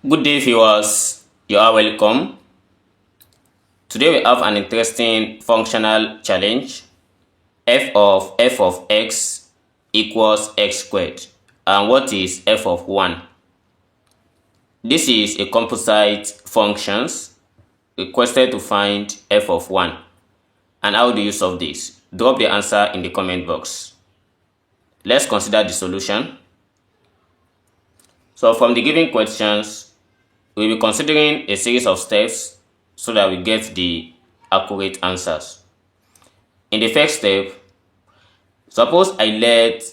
Good day, viewers. You are welcome. Today we have an interesting functional challenge. F of x equals x squared. And what is f of 1? This is a composite functions requested to find f of 1. And how do you solve this? Drop the answer in the comment box. Let's consider the solution. So from the given questions, we'll be considering a series of steps so that we get the accurate answers. In the first step, suppose I let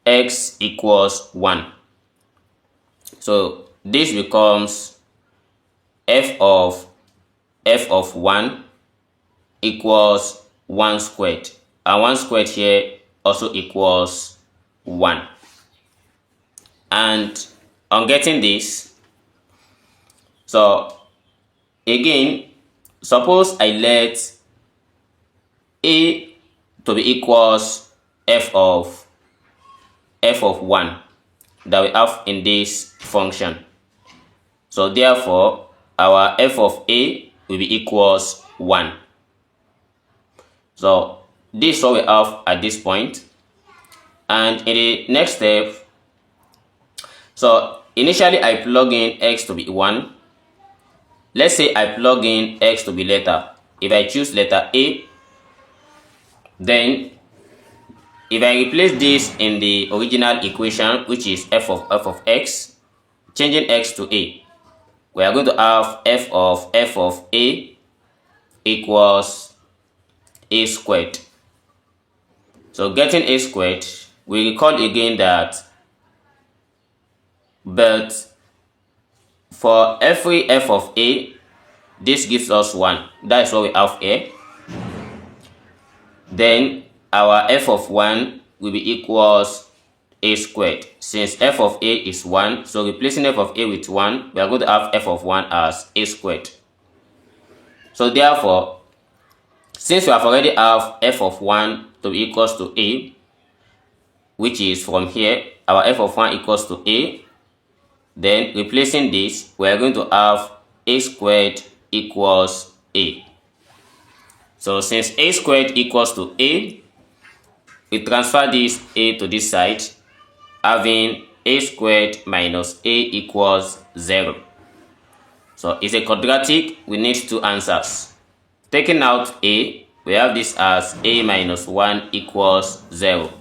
x equals 1. So this becomes f of 1 equals 1 squared. And 1 squared here also equals 1. And on getting this, so again, suppose I let a to be equals f of 1 that we have in this function. So therefore, our f of a will be equals 1. So this is what we have at this point. And in the next step, so initially I plug in x to be 1. Let's say I plug in x to be letter. If I choose letter A, then if I replace this in the original equation, which is f of x, changing x to a, we are going to have f of a equals a squared. So getting a squared, we recall again that but for every f of a, this gives us 1. That is what we have here. Then our f of 1 will be equals a squared. Since f of a is 1, so replacing f of a with 1, we are going to have f of 1 as a squared. So therefore, since we have already have f of 1 to be equals to a, which is from here, our f of 1 equals to a, then replacing this, we are going to have a squared equals a. So since a squared equals to a, we transfer this a to this side, having a squared minus a equals 0. So it's a quadratic, we need two answers. Taking out a, we have this as a minus 1 equals 0.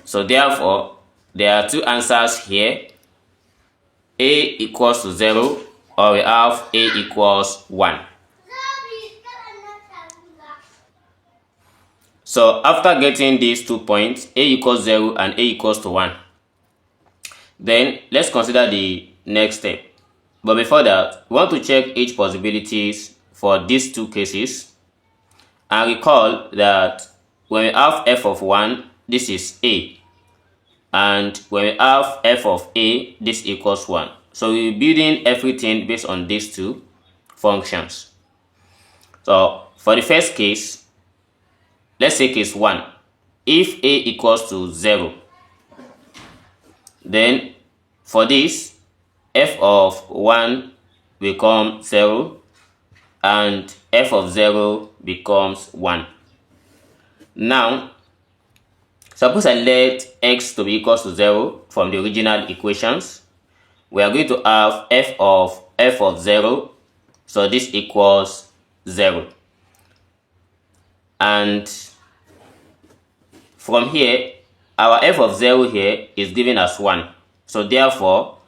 So therefore, there are two answers here. A equals to 0, or we have a equals 1. So after getting these 2 points, a equals 0 and a equals to 1, then let's consider the next step. But before that, we want to check each possibilities for these two cases. And recall that when we have f of 1, this is a. And when we have f of a, this equals 1. So we're building everything based on these two functions. So for the first case, let's say case 1. If a equals to 0, then for this, f of 1 becomes 0 and f of 0 becomes 1. Now, suppose I let x to be equals to 0 from the original equations. We are going to have f of 0. So this equals 0. And from here, our f of 0 here is given as 1. So therefore,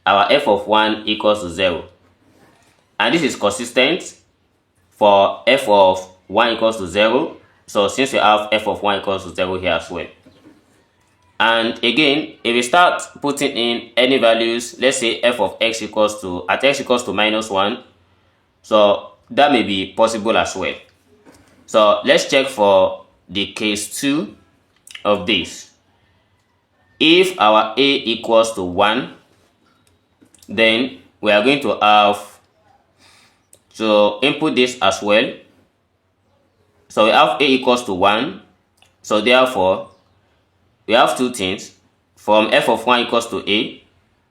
our f of 1 equals to 0. And this is consistent for f of 1 equals to 0. So since we have f of 1 equals to 0 here as well. And again, if we start putting in any values, let's say f of x equals to, at x equals to minus 1, so that may be possible as well. So let's check for the case 2 of this. If our a equals to 1, then we are going to have to input this as well. So we have a equals to 1. So therefore, we have two things. From f of 1 equals to a,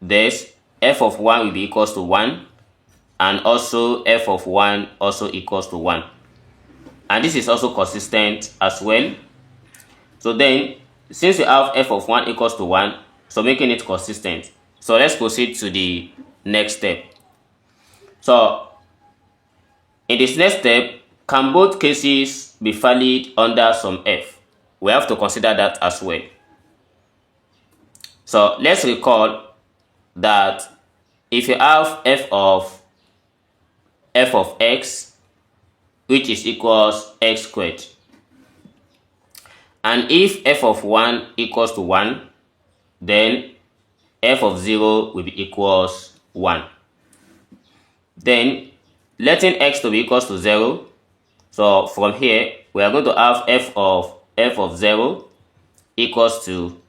this f of 1 will be equals to 1, and also f of 1 also equals to 1. And this is also consistent as well. So then, since we have f of 1 equals to 1, so making it consistent, so let's proceed to the next step. So in this next step, can both cases be valid under some f? We have to consider that as well. So let's recall that if you have f of x, which is equals x squared, and if f of 1 equals to 1, then f of 0 will be equals 1. Then letting x to be equals to 0, so from here we are going to have f of 0 equals to,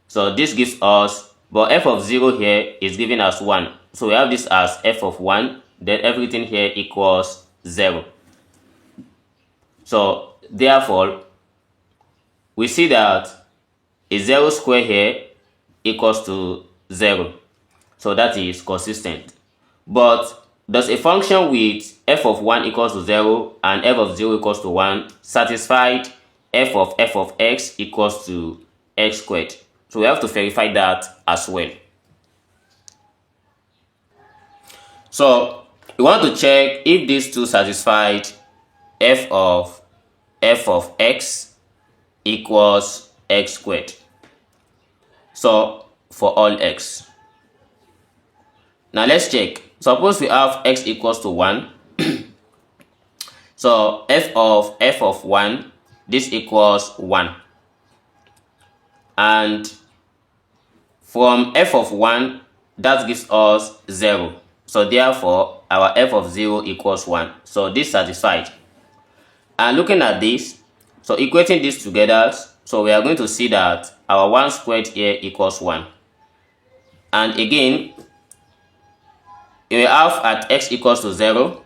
so this gives us, but f of 0 here is given as 1, so we have this as f of 1, then everything here equals 0. So therefore we see that a 0 square here equals to 0, so that is consistent. But does a function with f of 1 equals to 0 and f of 0 equals to 1 satisfy f of x equals to x squared? So we have to verify that as well. So we want to check if these two satisfied f of x equals x squared. So for all x. Now let's check. Suppose we have x equals to 1. So f of 1, this equals 1. And from f of 1, that gives us 0. So therefore our f of 0 equals 1. So this satisfied. And looking at this, so equating this together, so we are going to see that our 1 squared here equals 1. And again, we have at x equals to 0,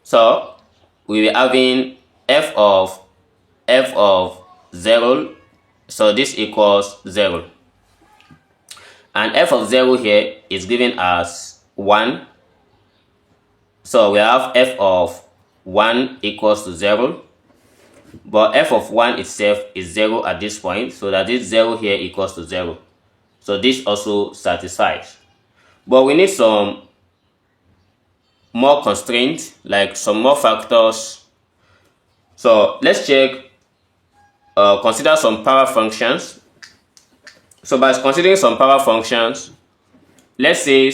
so we will be having f of 0, so this equals 0. And f of 0 here is given as 1, so we have f of 1 equals to 0, but f of 1 itself is 0 at this point, so that this 0 here equals to 0. So this also satisfies. But we need some more constraints, like some more factors. So let's check, consider some power functions. So by considering some power functions, let's say,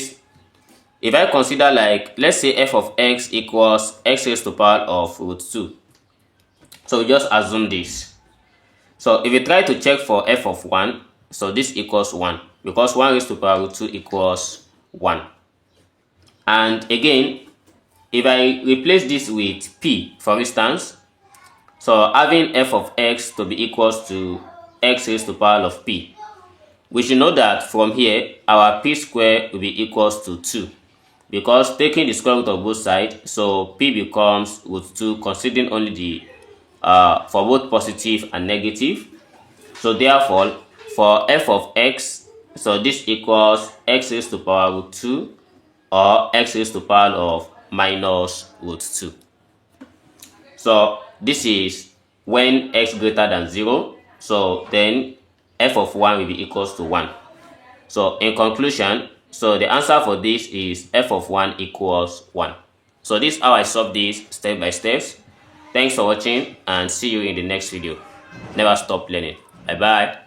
if I consider, like, let's say f of x equals x raised to the power of root 2. So just assume this. So if we try to check for f of 1, so this equals 1, because 1 raised to the power root 2 equals 1. And again, if I replace this with p, for instance, so having f of x to be equals to x raised to the power of p, we should know that from here our p square will be equals to 2, because taking the square root of both sides, so p becomes root 2, considering only the for both positive and negative. So therefore for f of x, so this equals x raised to the power root 2 or x raised to the power of minus root 2. So this is when x greater than 0, so then f of 1 will be equals to 1. So in conclusion, so the answer for this is f of 1 equals 1. So this is how I solve this step by step. Thanks for watching and see you in the next video. Never stop learning. Bye bye.